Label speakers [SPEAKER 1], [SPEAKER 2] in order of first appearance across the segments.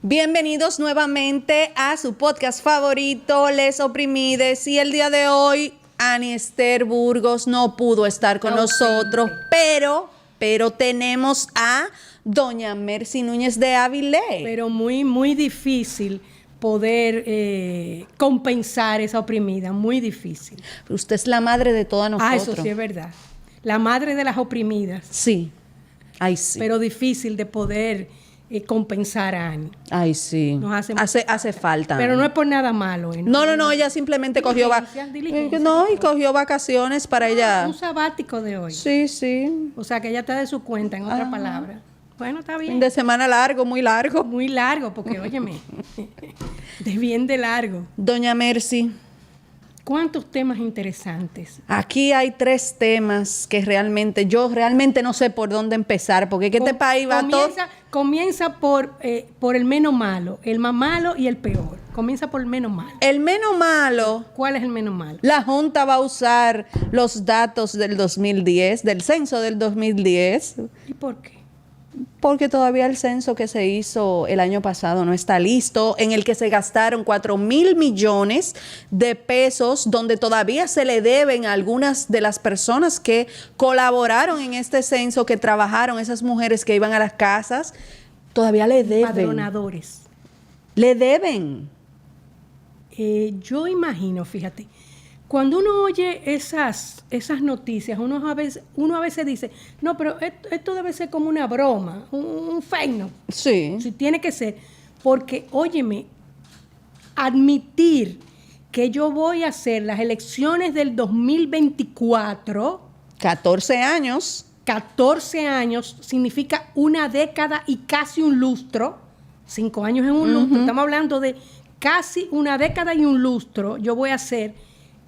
[SPEAKER 1] Bienvenidos nuevamente a su podcast favorito, Les Oprimides. Y el día de hoy, Aniester Burgos no pudo estar con nosotros, pero tenemos a doña Mercy Núñez de Avilés.
[SPEAKER 2] Pero muy difícil poder compensar esa oprimida, muy difícil.
[SPEAKER 1] Usted es la madre de todas nosotros.
[SPEAKER 2] Eso sí es verdad. La madre de las oprimidas.
[SPEAKER 1] Sí, ay sí.
[SPEAKER 2] Pero difícil de poder compensar a Ani.
[SPEAKER 1] Ay sí, hace falta.
[SPEAKER 2] Pero no es por nada malo.
[SPEAKER 1] No, ella simplemente cogió vacaciones para ella.
[SPEAKER 2] Un sabático de hoy.
[SPEAKER 1] Sí.
[SPEAKER 2] O sea que ella está de su cuenta, en otra palabra. Bueno, está bien.
[SPEAKER 1] Fin de semana largo, muy largo.
[SPEAKER 2] Muy largo, porque óyeme, de largo.
[SPEAKER 1] Doña Mercy.
[SPEAKER 2] ¿Cuántos temas interesantes?
[SPEAKER 1] Aquí hay 3 temas que yo realmente no sé por dónde empezar, porque este país va todo...
[SPEAKER 2] Comienza por el menos malo, el más malo y el peor. Comienza por el menos malo.
[SPEAKER 1] El menos malo...
[SPEAKER 2] ¿Cuál es el menos malo?
[SPEAKER 1] La Junta va a usar los datos del 2010, del censo del 2010.
[SPEAKER 2] ¿Y por qué?
[SPEAKER 1] Porque todavía el censo que se hizo el año pasado no está listo, en el que se gastaron 4,000 millones de pesos, donde todavía se le deben a algunas de las personas que colaboraron en este censo, que trabajaron, esas mujeres que iban a las casas, todavía le deben.
[SPEAKER 2] Padronadores.
[SPEAKER 1] Le deben.
[SPEAKER 2] Yo imagino, fíjate, cuando uno oye esas noticias, uno a veces dice, no, pero esto debe ser como una broma, un fake news.
[SPEAKER 1] Sí.
[SPEAKER 2] Sí, tiene que ser. Porque, óyeme, admitir que yo voy a hacer las elecciones del 2024...
[SPEAKER 1] 14 años.
[SPEAKER 2] 14 años significa una década y casi un lustro. 5 años en un lustro. Estamos hablando de casi una década y un lustro. Yo voy a hacer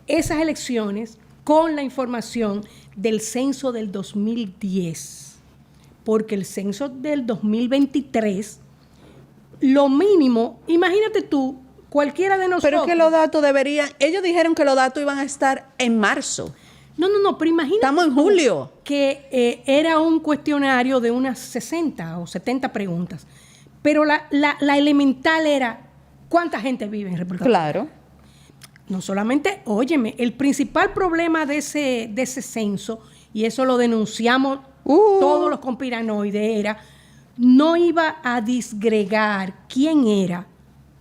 [SPEAKER 2] esas elecciones con la información del censo del 2010, porque el censo del 2023, lo mínimo, imagínate tú, cualquiera de nosotros...
[SPEAKER 1] Pero que los datos ellos dijeron que los datos iban a estar en marzo.
[SPEAKER 2] No, pero imagínate.
[SPEAKER 1] Estamos en julio.
[SPEAKER 2] Que era un cuestionario de unas 60 o 70 preguntas, pero la elemental era, ¿cuánta gente vive en República Dominicana?
[SPEAKER 1] Claro.
[SPEAKER 2] No solamente, óyeme, el principal problema de ese censo, y eso lo denunciamos todos los conspiranoides, era, no iba a disgregar quién era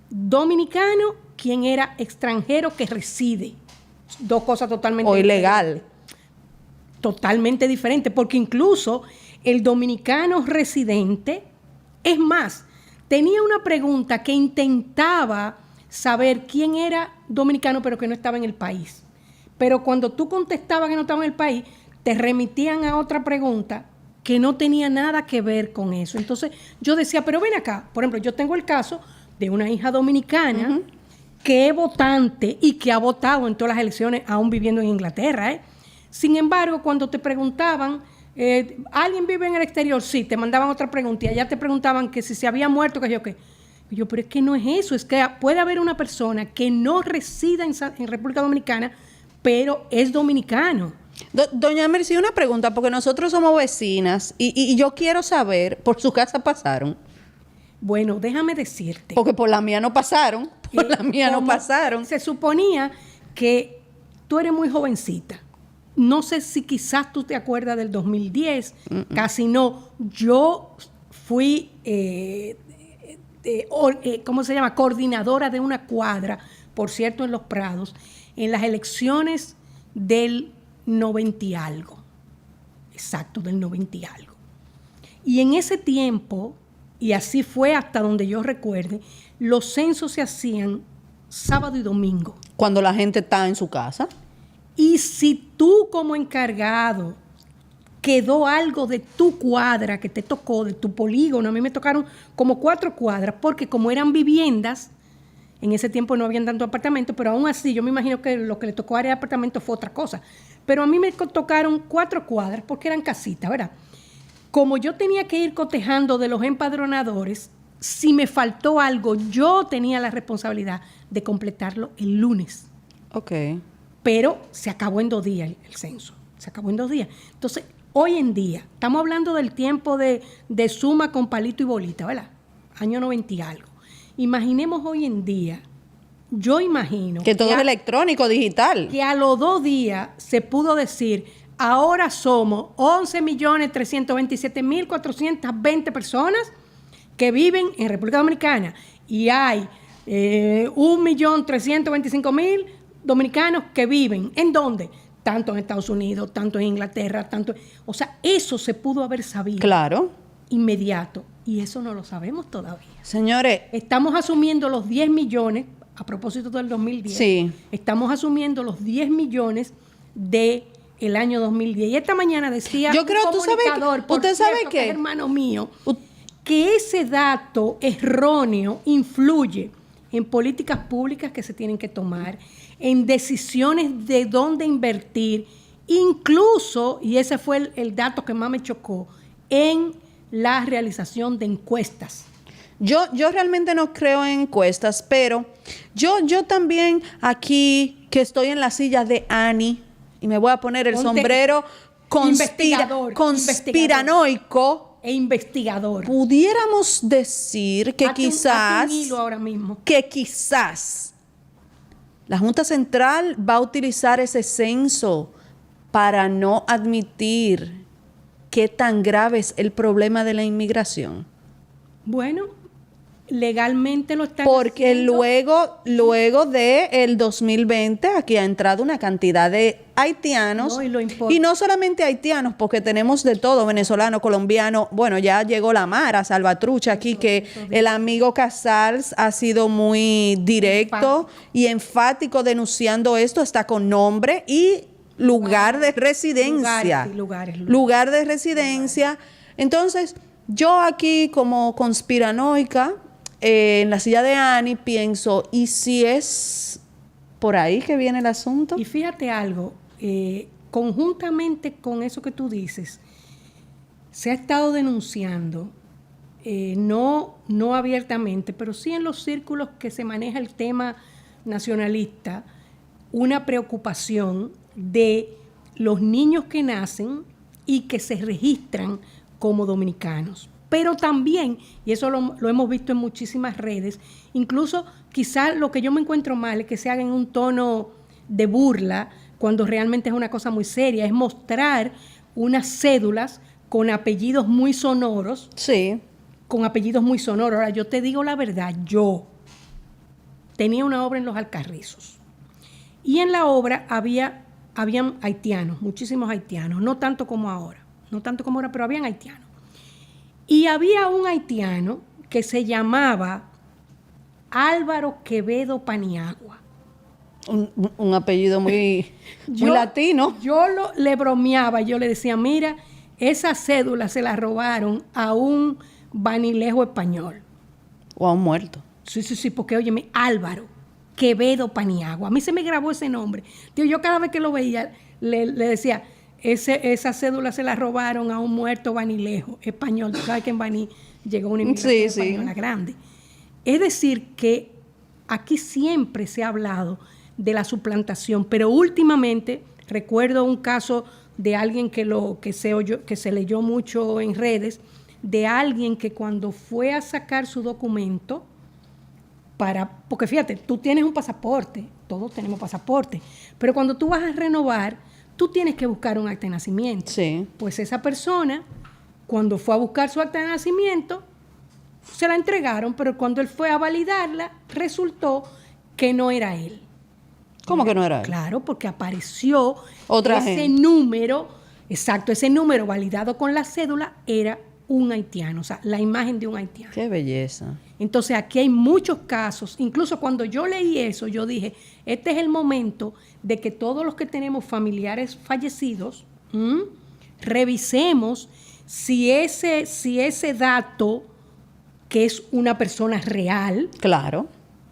[SPEAKER 2] dominicano, quién era extranjero que reside. 2 cosas totalmente
[SPEAKER 1] o ilegal.
[SPEAKER 2] diferentes. Totalmente diferente, porque incluso el dominicano residente, es más, tenía una pregunta que intentaba saber quién era dominicano pero que no estaba en el país. Pero cuando tú contestabas que no estaba en el país, te remitían a otra pregunta que no tenía nada que ver con eso. Entonces yo decía, pero ven acá, por ejemplo, yo tengo el caso de una hija dominicana que es votante y que ha votado en todas las elecciones, aún viviendo en Inglaterra. Sin embargo, cuando te preguntaban, ¿alguien vive en el exterior? Sí, te mandaban otra pregunta y allá te preguntaban que si se había muerto, que yo qué. Pero es que no es eso, es que puede haber una persona que no resida en República Dominicana, pero es dominicano.
[SPEAKER 1] Doña Mercy, una pregunta, porque nosotros somos vecinas y yo quiero saber, ¿por su casa pasaron?
[SPEAKER 2] Bueno, déjame decirte.
[SPEAKER 1] Porque por la mía no pasaron,
[SPEAKER 2] Se suponía que tú eres muy jovencita. No sé si quizás tú te acuerdas del 2010, casi no. Yo fui... ¿cómo se llama? Coordinadora de una cuadra, por cierto, en Los Prados, en las elecciones del 90 y algo. Exacto, del 90 y algo. Y en ese tiempo, y así fue hasta donde yo recuerde, los censos se hacían sábado y domingo.
[SPEAKER 1] Cuando la gente está en su casa.
[SPEAKER 2] Y si tú como encargado quedó algo de tu cuadra que te tocó, de tu polígono. A mí me tocaron como 4 cuadras, porque como eran viviendas, en ese tiempo no habían tanto apartamentos, pero aún así yo me imagino que lo que le tocó a área de apartamento fue otra cosa. Pero a mí me tocaron 4 cuadras porque eran casitas, ¿verdad? Como yo tenía que ir cotejando de los empadronadores, si me faltó algo, yo tenía la responsabilidad de completarlo el lunes.
[SPEAKER 1] Ok.
[SPEAKER 2] Pero se acabó en 2 días el censo. Se acabó en 2 días. Entonces, hoy en día, estamos hablando del tiempo de suma con palito y bolita, ¿verdad? Año 90 y algo. Imaginemos hoy en día, yo imagino
[SPEAKER 1] Que todo es electrónico, digital.
[SPEAKER 2] que a los 2 días se pudo decir, ahora somos 11.327.420 personas que viven en República Dominicana y hay 1.325.000 dominicanos que viven. ¿En dónde? Tanto en Estados Unidos, tanto en Inglaterra, tanto... O sea, eso se pudo haber sabido.
[SPEAKER 1] Claro.
[SPEAKER 2] Inmediato. Y eso no lo sabemos todavía.
[SPEAKER 1] Señores,
[SPEAKER 2] Estamos asumiendo los 10 millones, a propósito del 2010,
[SPEAKER 1] sí.
[SPEAKER 2] estamos asumiendo los 10 millones de el año 2010. Y esta mañana decía
[SPEAKER 1] Yo creo,
[SPEAKER 2] un
[SPEAKER 1] tú sabes,
[SPEAKER 2] comunicador, por
[SPEAKER 1] usted sabe
[SPEAKER 2] cierto,
[SPEAKER 1] qué,
[SPEAKER 2] que es hermano mío, que ese dato erróneo influye en políticas públicas que se tienen que tomar, en decisiones de dónde invertir, incluso, y ese fue el dato que más me chocó, en la realización de encuestas.
[SPEAKER 1] Yo realmente no creo en encuestas, pero yo también aquí, que estoy en la silla de Annie, y me voy a poner el
[SPEAKER 2] Ponte
[SPEAKER 1] sombrero conspiranoico,
[SPEAKER 2] E investigador.
[SPEAKER 1] pudiéramos decir que
[SPEAKER 2] Hazte un hilo ahora mismo.
[SPEAKER 1] quizás la Junta Central va a utilizar ese censo para no admitir qué tan grave es el problema de la inmigración.
[SPEAKER 2] Bueno, legalmente lo están
[SPEAKER 1] Porque
[SPEAKER 2] haciendo.
[SPEAKER 1] luego de el 2020 aquí ha entrado una cantidad de haitianos,
[SPEAKER 2] No, y lo
[SPEAKER 1] y no solamente haitianos, porque tenemos de todo, venezolano, colombiano. Bueno, ya llegó la Mara Salvatrucha aquí, que el amigo Casals ha sido muy directo y enfático denunciando esto, hasta con nombre y lugar de residencia.
[SPEAKER 2] Lugares.
[SPEAKER 1] Lugar de residencia. Entonces, yo aquí como conspiranoica, en la silla de Annie, pienso, ¿y si es por ahí que viene el asunto?
[SPEAKER 2] Y fíjate algo, conjuntamente con eso que tú dices, se ha estado denunciando, no abiertamente, pero sí en los círculos que se maneja el tema nacionalista, una preocupación de los niños que nacen y que se registran como dominicanos. Pero también, y eso lo hemos visto en muchísimas redes, incluso quizás lo que yo me encuentro mal es que se haga en un tono de burla, cuando realmente es una cosa muy seria, es mostrar unas cédulas con apellidos muy sonoros.
[SPEAKER 1] Sí.
[SPEAKER 2] Con apellidos muy sonoros. Ahora, yo te digo la verdad, yo tenía una obra en Los Alcarrizos. Y en la obra habían haitianos, muchísimos haitianos, no tanto como ahora, pero habían haitianos. Y había un haitiano que se llamaba Álvaro Quevedo Paniagua.
[SPEAKER 1] Un apellido muy latino.
[SPEAKER 2] Yo le bromeaba, yo le decía, mira, esa cédula se la robaron a un vanilejo español.
[SPEAKER 1] O a un muerto.
[SPEAKER 2] Sí, porque óyeme, Álvaro Quevedo Paniagua. A mí se me grabó ese nombre. Tío, yo cada vez que lo veía, le decía, esa cédula se la robaron a un muerto vanilejo español. Tú sabes que en Baní llegó una inmigración española grande. Es decir, que aquí siempre se ha hablado de la suplantación, pero últimamente recuerdo un caso de alguien que se leyó mucho en redes, de alguien que cuando fue a sacar su documento porque fíjate, tú tienes un pasaporte, todos tenemos pasaporte, pero cuando tú vas a renovar, tú tienes que buscar un acta de nacimiento.
[SPEAKER 1] Sí.
[SPEAKER 2] Pues esa persona, cuando fue a buscar su acta de nacimiento, se la entregaron, pero cuando él fue a validarla, resultó que no era él.
[SPEAKER 1] ¿Cómo que no era él?
[SPEAKER 2] Claro, porque apareció
[SPEAKER 1] Otra
[SPEAKER 2] ese
[SPEAKER 1] gente.
[SPEAKER 2] número, exacto, ese número validado con la cédula era un haitiano, o sea, la imagen de un haitiano.
[SPEAKER 1] Qué belleza.
[SPEAKER 2] Entonces aquí hay muchos casos, incluso cuando yo leí eso, yo dije, este es el momento de que todos los que tenemos familiares fallecidos, revisemos si ese dato, que es una persona real,
[SPEAKER 1] Claro.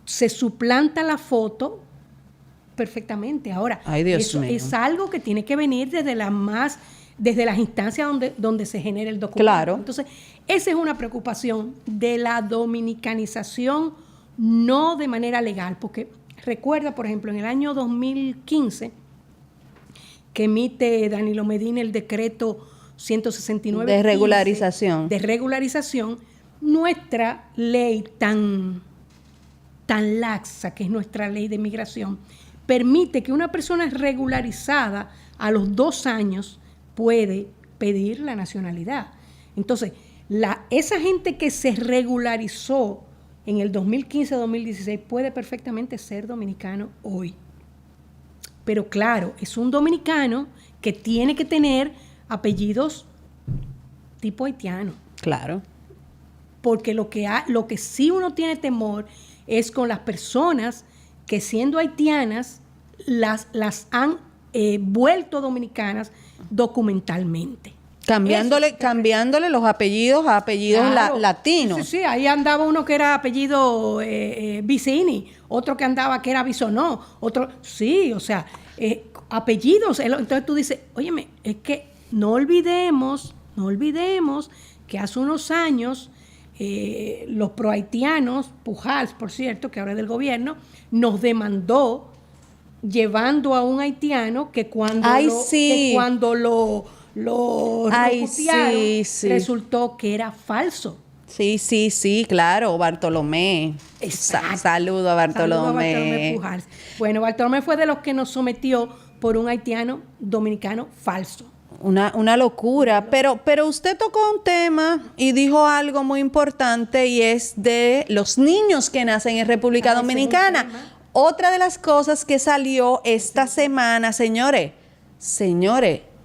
[SPEAKER 2] se suplanta la foto perfectamente. Ahora,
[SPEAKER 1] Ay, Dios
[SPEAKER 2] eso
[SPEAKER 1] mío.
[SPEAKER 2] es algo que tiene que venir desde las instancias donde se genera el documento.
[SPEAKER 1] Claro.
[SPEAKER 2] Entonces, esa es una preocupación de la dominicanización, no de manera legal, porque recuerda, por ejemplo, en el año 2015, que emite Danilo Medina el decreto 169
[SPEAKER 1] De regularización.
[SPEAKER 2] de regularización, nuestra ley tan tan laxa que es nuestra ley de migración, permite que una persona regularizada a los 2 años puede pedir la nacionalidad. Entonces, esa gente que se regularizó en el 2015-2016 puede perfectamente ser dominicano hoy. Pero claro, es un dominicano que tiene que tener apellidos tipo haitiano.
[SPEAKER 1] Claro.
[SPEAKER 2] Porque lo que sí uno tiene temor es con las personas que siendo haitianas las han vuelto dominicanas documentalmente.
[SPEAKER 1] Cambiándole los apellidos a apellidos
[SPEAKER 2] Claro.
[SPEAKER 1] latinos.
[SPEAKER 2] Sí, ahí andaba uno que era apellido Vicini, otro que andaba que era Bisonó, otro, sí, o sea, apellidos. Entonces tú dices, óyeme, es que no olvidemos que hace unos años los prohaitianos, Pujals, por cierto, que ahora es del gobierno, nos demandó llevando a un haitiano que cuando lo repudiaron, resultó que era falso.
[SPEAKER 1] Sí, claro, Bartolomé. Saludo a Bartolomé.
[SPEAKER 2] Pujals. Bueno, Bartolomé fue de los que nos sometió por un haitiano dominicano falso.
[SPEAKER 1] Una locura, pero usted tocó un tema y dijo algo muy importante y es de los niños que nacen en República Dominicana. Otra de las cosas que salió esta semana, señores,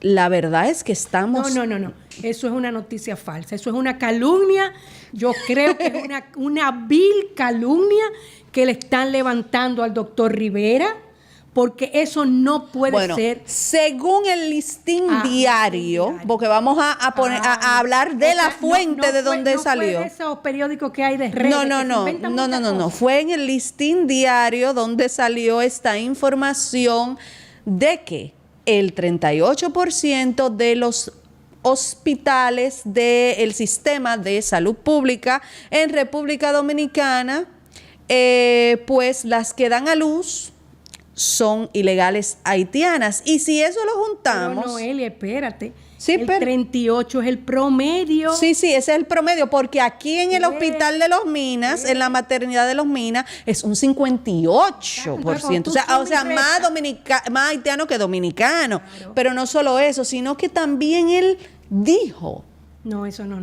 [SPEAKER 1] la verdad es que estamos...
[SPEAKER 2] No. Eso es una noticia falsa. Eso es una calumnia. Yo creo que es una vil calumnia que le están levantando al doctor Rivera, porque eso no puede ser.
[SPEAKER 1] Según el listín diario, porque vamos a hablar de la fuente de donde salió.
[SPEAKER 2] No fue esos periódicos que hay de redes.
[SPEAKER 1] No. Fue en el listín diario donde salió esta información de que el 38% de los hospitales del sistema de salud pública en República Dominicana, pues las que dan a luz son ilegales haitianas. Y si eso lo juntamos...
[SPEAKER 2] Pero Noelia, espérate.
[SPEAKER 1] Sí,
[SPEAKER 2] el 38 es el promedio.
[SPEAKER 1] Sí, ese es el promedio, porque aquí en el hospital de Los Minas, en la maternidad de Los Minas, es un 58%. O sea, más haitiano que dominicano. Claro. Pero no solo eso, sino que también él dijo...
[SPEAKER 2] No, eso no.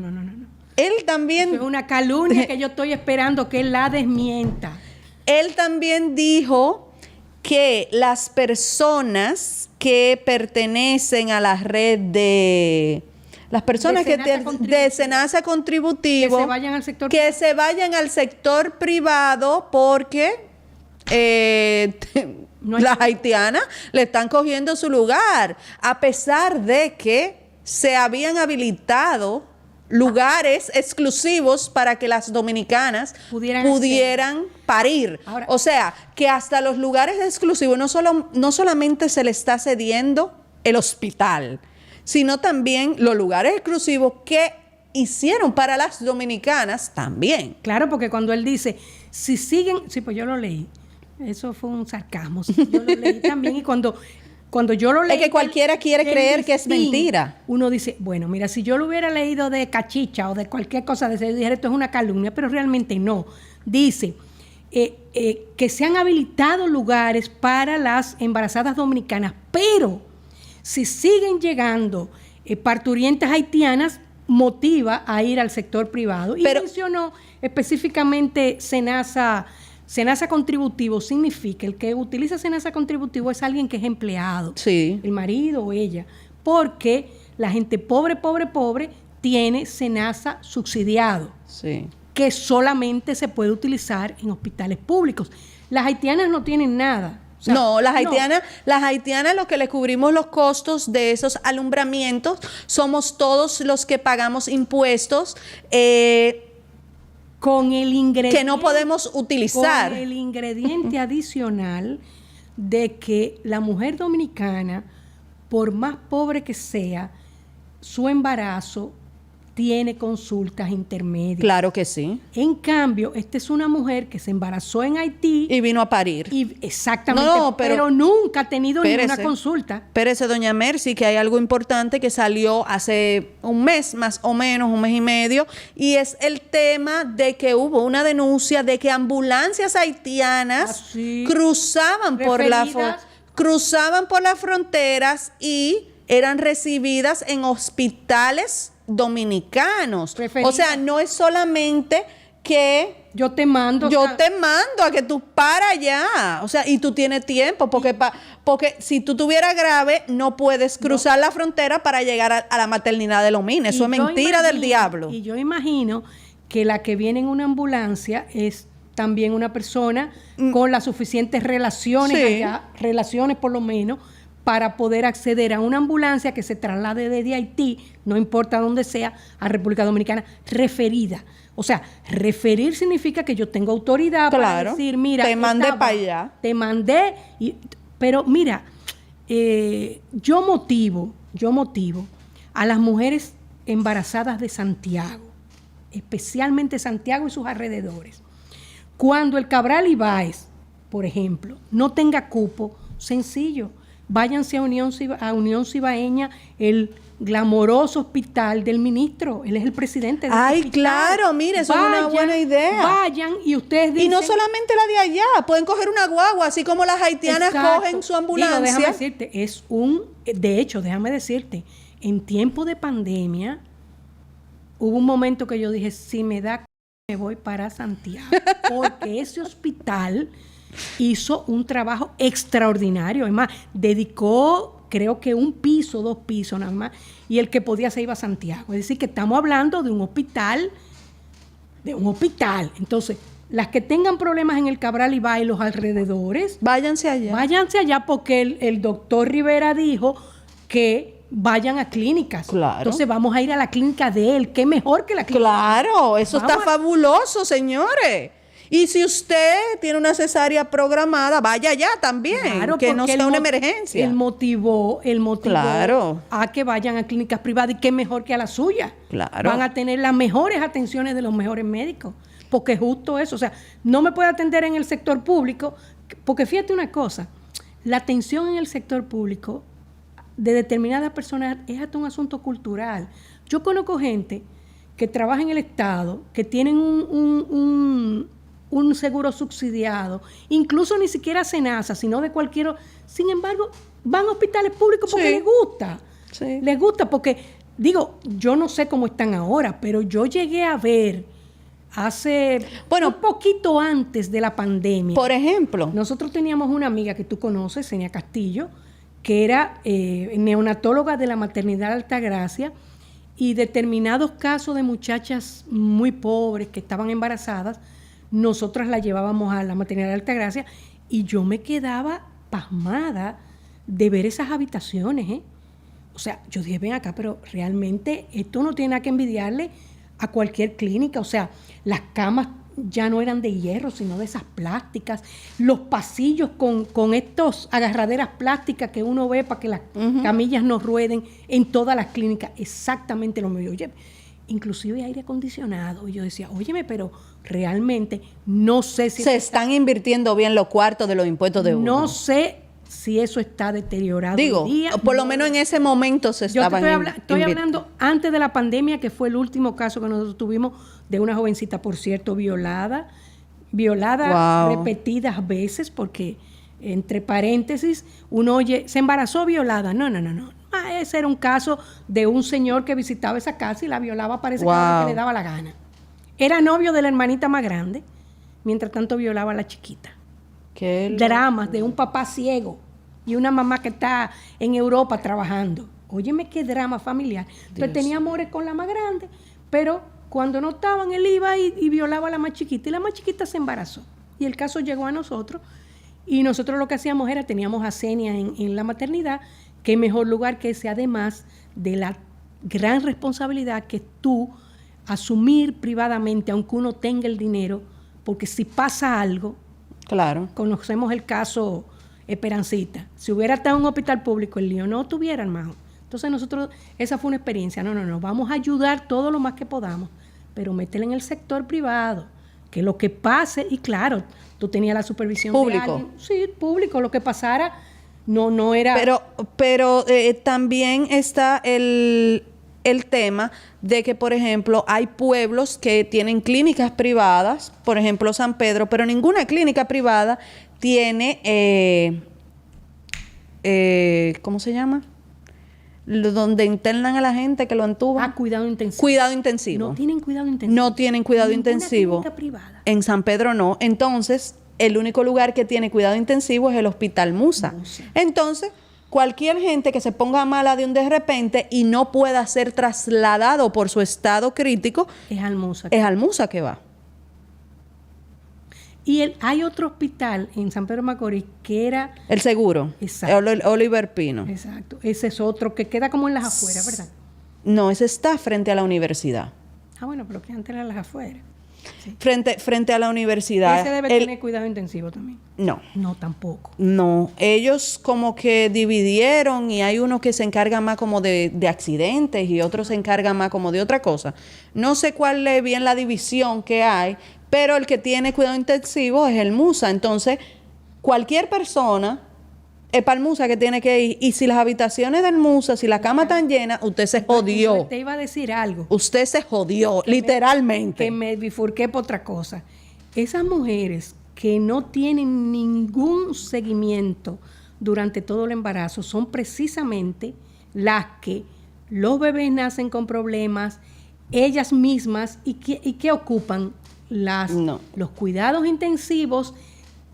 [SPEAKER 1] Él también...
[SPEAKER 2] Eso es una calumnia que yo estoy esperando que él la desmienta.
[SPEAKER 1] Él también dijo que las personas que pertenecen a la red de... Las personas de SENASA contributivo, se vayan al sector privado porque las haitianas le están cogiendo su lugar, a pesar de que se habían habilitado lugares exclusivos para que las dominicanas pudieran parir. Ahora, o sea, que hasta los lugares exclusivos no solamente se le está cediendo el hospital, sino también los lugares exclusivos que hicieron para las dominicanas también.
[SPEAKER 2] Claro, porque cuando él dice, si siguen... Sí, pues yo lo leí. Eso fue un sarcasmo. Yo lo leí también y cuando yo lo leí...
[SPEAKER 1] Es que cualquiera quiere creer que es mentira.
[SPEAKER 2] Uno dice, bueno, mira, si yo lo hubiera leído de cachicha o de cualquier cosa, yo dijera, esto es una calumnia, pero realmente no. Dice que se han habilitado lugares para las embarazadas dominicanas, pero si siguen llegando parturientas haitianas, motiva a ir al sector privado. Y mencionó específicamente SENASA contributivo. Significa, el que utiliza SENASA contributivo es alguien que es empleado,
[SPEAKER 1] sí,
[SPEAKER 2] el marido o ella, porque la gente pobre tiene SENASA subsidiado,
[SPEAKER 1] sí,
[SPEAKER 2] que solamente se puede utilizar en hospitales públicos. Las haitianas no tienen nada. O sea,
[SPEAKER 1] no, las haitianas lo que le cubrimos los costos de esos alumbramientos somos todos los que pagamos impuestos
[SPEAKER 2] con el ingrediente
[SPEAKER 1] que no podemos utilizar.
[SPEAKER 2] Con el ingrediente adicional de que la mujer dominicana, por más pobre que sea, su embarazo tiene consultas intermedias.
[SPEAKER 1] Claro que sí.
[SPEAKER 2] En cambio, esta es una mujer que se embarazó en Haití.
[SPEAKER 1] Y vino a parir.
[SPEAKER 2] Exactamente,
[SPEAKER 1] No,
[SPEAKER 2] pero nunca ha tenido
[SPEAKER 1] espérese,
[SPEAKER 2] ninguna consulta.
[SPEAKER 1] Espérese, doña Mercy, que hay algo importante que salió hace un mes, más o menos, un mes y medio, y es el tema de que hubo una denuncia de que ambulancias haitianas cruzaban por las fronteras y eran recibidas en hospitales dominicanos. O sea, no es solamente que
[SPEAKER 2] yo te mando
[SPEAKER 1] a que tú para allá. O sea, y tú tienes tiempo, porque si tú tuvieras grave, no puedes cruzar la frontera para llegar a la maternidad de Lomina. Eso es mentira del diablo.
[SPEAKER 2] Y yo imagino que la que viene en una ambulancia es también una persona con las suficientes relaciones allá, relaciones por lo menos, para poder acceder a una ambulancia que se traslade desde Haití, no importa dónde sea, a República Dominicana, referida. O sea, referir significa que yo tengo autoridad para decir, mira,
[SPEAKER 1] te mandé para allá.
[SPEAKER 2] Te mandé, pero mira, yo motivo a las mujeres embarazadas de Santiago, especialmente Santiago y sus alrededores. Cuando el Cabral Ibáez, por ejemplo, no tenga cupo, sencillo, váyanse a Unión Cibaeña, el glamoroso hospital del ministro. Él es el presidente del hospital.
[SPEAKER 1] Claro, mire, eso es una buena idea.
[SPEAKER 2] Vayan y ustedes dicen...
[SPEAKER 1] Y no solamente la de allá, pueden coger una guagua, así como las haitianas cogen su ambulancia.
[SPEAKER 2] Déjame decirte, de hecho, déjame decirte, en tiempo de pandemia, hubo un momento que yo dije, si me da me voy para Santiago, porque ese hospital hizo un trabajo extraordinario. Además, dedicó, creo que 1 piso, 2 pisos nada más, y el que podía se iba a Santiago. Es decir, que estamos hablando de un hospital. Entonces, las que tengan problemas en el Cabral Ibáez y los alrededores,
[SPEAKER 1] váyanse allá
[SPEAKER 2] porque el doctor Rivera dijo que vayan a clínicas.
[SPEAKER 1] Claro.
[SPEAKER 2] Entonces vamos a ir a la clínica de él. ¿Qué mejor que la clínica?
[SPEAKER 1] Claro, eso está fabuloso, señores. Y si usted tiene una cesárea programada, vaya allá también, claro, que no sea una emergencia.
[SPEAKER 2] Él motivó a que vayan a clínicas privadas, y qué mejor que a la suya.
[SPEAKER 1] Claro.
[SPEAKER 2] Van a tener las mejores atenciones de los mejores médicos, porque es justo eso. O sea, no me puede atender en el sector público, porque fíjate una cosa, la atención en el sector público de determinadas personas es hasta un asunto cultural. Yo conozco gente que trabaja en el Estado, que tienen un seguro subsidiado, incluso ni siquiera SENASA, sino de cualquier... Sin embargo, van a hospitales públicos porque les gusta. Sí. Les gusta porque, digo, yo no sé cómo están ahora, pero yo llegué a ver un poquito antes de la pandemia.
[SPEAKER 1] Por ejemplo.
[SPEAKER 2] Nosotros teníamos una amiga que tú conoces, Senia Castillo, que era neonatóloga de la maternidad Altagracia, y determinados casos de muchachas muy pobres que estaban embarazadas, nosotras la llevábamos a la maternidad Altagracia, y yo me quedaba pasmada de ver esas habitaciones. O sea, yo dije, ven acá, pero realmente esto no tiene nada que envidiarle a cualquier clínica. O sea, las camas ya no eran de hierro, sino de esas plásticas. Los pasillos con estos agarraderas plásticas que uno ve para que las camillas no rueden en todas las clínicas. Exactamente lo mismo. Oye, inclusive aire acondicionado. Y yo decía, óyeme, pero realmente no sé si...
[SPEAKER 1] Se están invirtiendo bien los cuartos de los impuestos de uno.
[SPEAKER 2] No sé si eso está deteriorado.
[SPEAKER 1] Digo,
[SPEAKER 2] hoy día,
[SPEAKER 1] por lo menos en ese momento se estaban...
[SPEAKER 2] Estoy hablando antes de la pandemia, que fue el último caso que nosotros tuvimos de una jovencita, por cierto, violada repetidas veces, porque entre paréntesis uno oye, se embarazó violada. No. Ese era un caso de un señor que visitaba esa casa y la violaba, parece que le daba la gana. Era novio de la hermanita más grande, mientras tanto violaba a la chiquita. Dramas de un papá ciego y una mamá que está en Europa trabajando. Óyeme, qué drama familiar. Entonces tenía amores con la más grande, pero cuando no estaban, él iba y violaba a la más chiquita, y la más chiquita se embarazó. Y el caso llegó a nosotros, y nosotros lo que hacíamos era, teníamos a Senia en la maternidad. Qué mejor lugar que ese, además de la gran responsabilidad que tú asumir privadamente, aunque uno tenga el dinero, porque si pasa algo...
[SPEAKER 1] Claro.
[SPEAKER 2] Conocemos el caso Esperancita. Si hubiera estado en un hospital público, el lío no tuviera, hermano. Entonces nosotros, esa fue una experiencia. No, vamos a ayudar todo lo más que podamos, pero métele en el sector privado, que lo que pase, y claro, tú tenías la supervisión
[SPEAKER 1] público.
[SPEAKER 2] de alguien. Sí, público, lo que pasara no era...
[SPEAKER 1] Pero también está el tema de que, por ejemplo, hay pueblos que tienen clínicas privadas, por ejemplo, San Pedro, pero ninguna clínica privada tiene, ¿cómo se llama? Donde internan a la gente que lo entuban.
[SPEAKER 2] Cuidado intensivo.
[SPEAKER 1] Cuidado intensivo.
[SPEAKER 2] No tienen cuidado intensivo.
[SPEAKER 1] No tienen cuidado
[SPEAKER 2] Ninguna
[SPEAKER 1] intensivo.
[SPEAKER 2] clínica privada.
[SPEAKER 1] En San Pedro no. Entonces, el único lugar que tiene cuidado intensivo es el Hospital Musa. Entonces, cualquier gente que se ponga mala de un de repente y no pueda ser trasladado por su estado crítico,
[SPEAKER 2] Es al Musa.
[SPEAKER 1] es al Musa que va.
[SPEAKER 2] Y hay otro hospital en San Pedro de Macorís que era...
[SPEAKER 1] El seguro.
[SPEAKER 2] Exacto.
[SPEAKER 1] Oliver Pino.
[SPEAKER 2] Exacto. Ese es otro que queda como en las afueras, ¿verdad?
[SPEAKER 1] No, ese está frente a la universidad.
[SPEAKER 2] Bueno, pero que antes era en las afueras. Sí.
[SPEAKER 1] Frente a la universidad.
[SPEAKER 2] Ese debe tener cuidado intensivo también.
[SPEAKER 1] No.
[SPEAKER 2] No, tampoco.
[SPEAKER 1] No, ellos como que dividieron y hay uno que se encarga más como de accidentes y otro se encarga más como de otra cosa. No sé cuál es bien la división que hay, pero el que tiene cuidado intensivo es el Musa. Entonces, cualquier persona es para el Musa que tiene que ir. Y si las habitaciones del Musa, si la cama están llenas, usted se jodió.
[SPEAKER 2] Te iba a decir algo.
[SPEAKER 1] Usted se jodió, literalmente.
[SPEAKER 2] Que me bifurqué por otra cosa. Esas mujeres que no tienen ningún seguimiento durante todo el embarazo son precisamente las que los bebés nacen con problemas, ellas mismas, y que ocupan los cuidados intensivos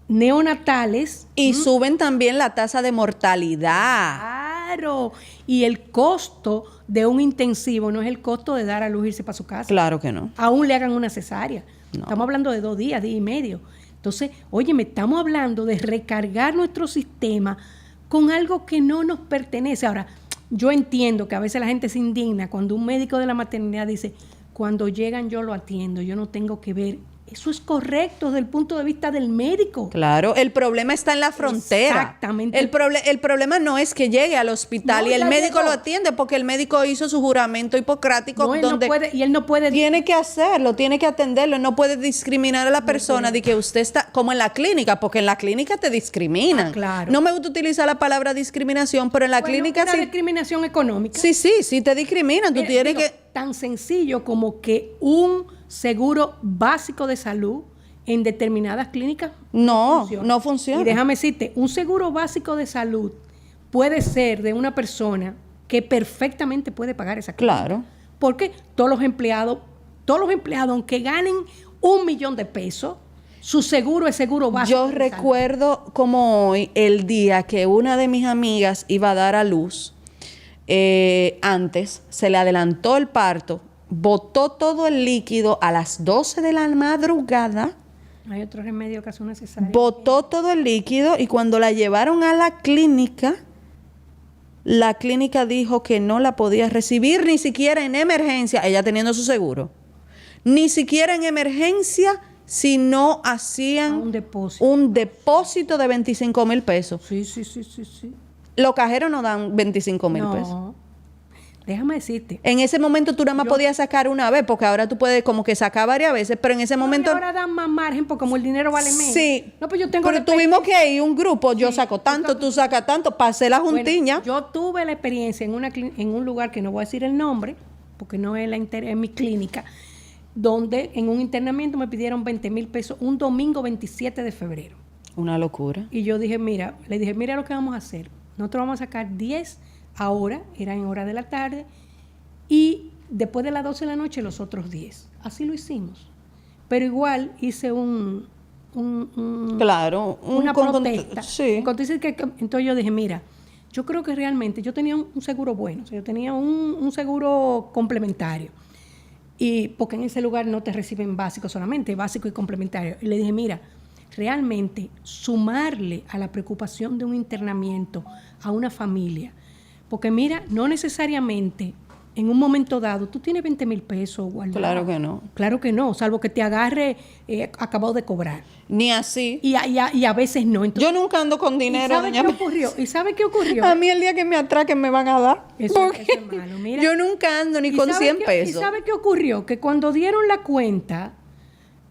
[SPEAKER 2] neonatales.
[SPEAKER 1] Y suben también la tasa de mortalidad.
[SPEAKER 2] Claro. Y el costo de un intensivo no es el costo de dar a luz e irse para su casa.
[SPEAKER 1] Claro que no.
[SPEAKER 2] Aún le hagan una cesárea.
[SPEAKER 1] No.
[SPEAKER 2] Estamos hablando de 2 días, día y medio. Entonces, óyeme, estamos hablando de recargar nuestro sistema con algo que no nos pertenece. Ahora, yo entiendo que a veces la gente se indigna cuando un médico de la maternidad dice, cuando llegan yo lo atiendo, yo no tengo que ver. Eso es correcto desde el punto de vista del médico.
[SPEAKER 1] Claro, el problema está en la frontera.
[SPEAKER 2] Exactamente.
[SPEAKER 1] El problema no es que llegue al hospital y el médico lo atiende, porque el médico hizo su juramento hipocrático donde
[SPEAKER 2] él no puede.
[SPEAKER 1] Tiene que hacerlo, tiene que atenderlo, no puede discriminar a la persona de que usted está, como en la clínica, porque en la clínica te discriminan.
[SPEAKER 2] Claro.
[SPEAKER 1] No me gusta utilizar la palabra discriminación, pero en la clínica
[SPEAKER 2] sí. discriminación económica.
[SPEAKER 1] Sí te discriminan. Tú tienes que...
[SPEAKER 2] Tan sencillo como que un seguro básico de salud en determinadas clínicas
[SPEAKER 1] no funciona.
[SPEAKER 2] Y déjame decirte, un seguro básico de salud puede ser de una persona que perfectamente puede pagar esa clínica.
[SPEAKER 1] Claro.
[SPEAKER 2] Porque todos los empleados, aunque ganen $1 millón, su seguro es seguro básico.
[SPEAKER 1] Yo recuerdo como hoy el día que una de mis amigas iba a dar a luz. Antes se le adelantó el parto, botó todo el líquido a las 12 de la madrugada.
[SPEAKER 2] Hay otro remedio que hace una cesárea.
[SPEAKER 1] Botó todo el líquido y cuando la llevaron a la clínica dijo que no la podía recibir ni siquiera en emergencia, ella teniendo su seguro. Ni siquiera en emergencia si no hacían un depósito de 25,000 pesos.
[SPEAKER 2] Sí.
[SPEAKER 1] Los cajeros no dan 25,000 pesos.
[SPEAKER 2] Déjame decirte.
[SPEAKER 1] En ese momento tú nada más podías sacar una vez, porque ahora tú puedes como que sacar varias veces, pero en ese momento...
[SPEAKER 2] ahora dan más margen porque como el dinero vale menos.
[SPEAKER 1] Sí.
[SPEAKER 2] No, pues yo tengo
[SPEAKER 1] pero tuvimos que ir un grupo, yo saco tanto, tú sacas tanto, pasé la juntiña.
[SPEAKER 2] Bueno, yo tuve la experiencia en un lugar que no voy a decir el nombre, porque no es en mi clínica, donde en un internamiento me pidieron 20,000 pesos un domingo 27 de febrero.
[SPEAKER 1] Una locura.
[SPEAKER 2] Y yo dije, mira lo que vamos a hacer. Nosotros vamos a sacar 10 ahora, era en hora de la tarde, y después de las 12 de la noche los otros 10. Así lo hicimos. Pero igual hice una protesta.
[SPEAKER 1] Sí.
[SPEAKER 2] Entonces yo dije, mira, yo creo que realmente yo tenía un seguro bueno, o sea, yo tenía un seguro complementario. Y porque en ese lugar no te reciben básico solamente, básico y complementario. Y le dije, mira, realmente sumarle a la preocupación de un internamiento a una familia, porque mira, no necesariamente en un momento dado, tú tienes 20,000 pesos guardados.
[SPEAKER 1] Claro que no.
[SPEAKER 2] Claro que no, salvo que te agarre acabado de cobrar.
[SPEAKER 1] Ni así.
[SPEAKER 2] Y a veces no. Entonces,
[SPEAKER 1] Yo nunca ando con dinero,
[SPEAKER 2] ¿y
[SPEAKER 1] doña
[SPEAKER 2] sabe qué ocurrió? ¿Y sabe qué ocurrió?
[SPEAKER 1] A mí el día que me atraquen me van a dar.
[SPEAKER 2] Eso es malo, mira.
[SPEAKER 1] Yo nunca ando ni
[SPEAKER 2] ¿Y
[SPEAKER 1] con
[SPEAKER 2] sabe
[SPEAKER 1] 100
[SPEAKER 2] qué-
[SPEAKER 1] pesos.
[SPEAKER 2] ¿Y sabe qué ocurrió? Que cuando dieron la cuenta,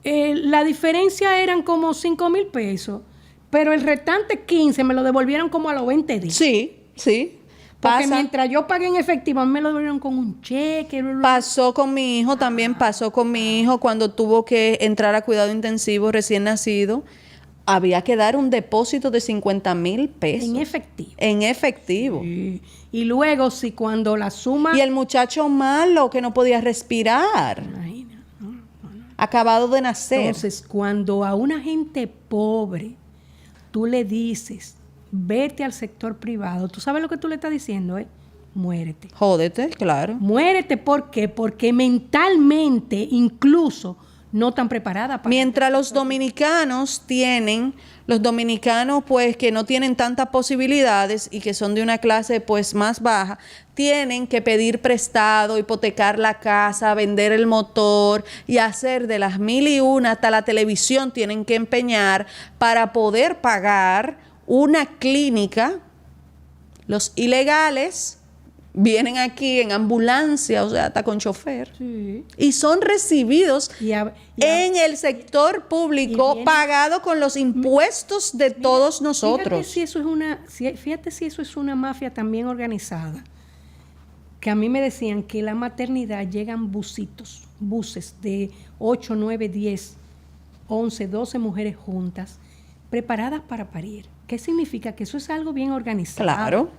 [SPEAKER 2] la diferencia eran como 5,000 pesos, pero el restante 15 me lo devolvieron como a los 20 días.
[SPEAKER 1] Sí, sí.
[SPEAKER 2] Porque
[SPEAKER 1] Pasa.
[SPEAKER 2] mientras yo pagué en efectivo, a mí me lo devolvieron con un cheque.
[SPEAKER 1] Pasó con mi hijo, también pasó con mi hijo cuando tuvo que entrar a cuidado intensivo recién nacido. Había que dar un depósito de 50,000 pesos.
[SPEAKER 2] En efectivo.
[SPEAKER 1] En efectivo.
[SPEAKER 2] Sí. Y luego, si cuando la suma...
[SPEAKER 1] Y el muchacho malo que no podía respirar,
[SPEAKER 2] Imagina, ¿no?
[SPEAKER 1] acabado de nacer.
[SPEAKER 2] Entonces, cuando a una gente pobre tú le dices, vete al sector privado, ¿tú sabes lo que tú le estás diciendo? Muérete.
[SPEAKER 1] Jódete, claro.
[SPEAKER 2] Muérete, ¿por qué? Porque mentalmente incluso no están preparadas para...
[SPEAKER 1] Mientras los dominicanos pues que no tienen tantas posibilidades y que son de una clase pues más baja, tienen que pedir prestado, hipotecar la casa, vender el motor y hacer de las 1,001 hasta la televisión tienen que empeñar para poder pagar una clínica. Los ilegales vienen aquí en ambulancia, o sea, hasta con chofer.
[SPEAKER 2] Sí.
[SPEAKER 1] Y son recibidos
[SPEAKER 2] Y
[SPEAKER 1] en el sector público,
[SPEAKER 2] y viene-
[SPEAKER 1] pagado con los impuestos de todos nosotros.
[SPEAKER 2] Fíjate si eso es una mafia también organizada. Que a mí me decían que la maternidad llegan buses de 8, 9, 10, 11, 12 mujeres juntas, preparadas para parir. ¿Qué significa? Que eso es algo bien organizado.
[SPEAKER 1] Claro.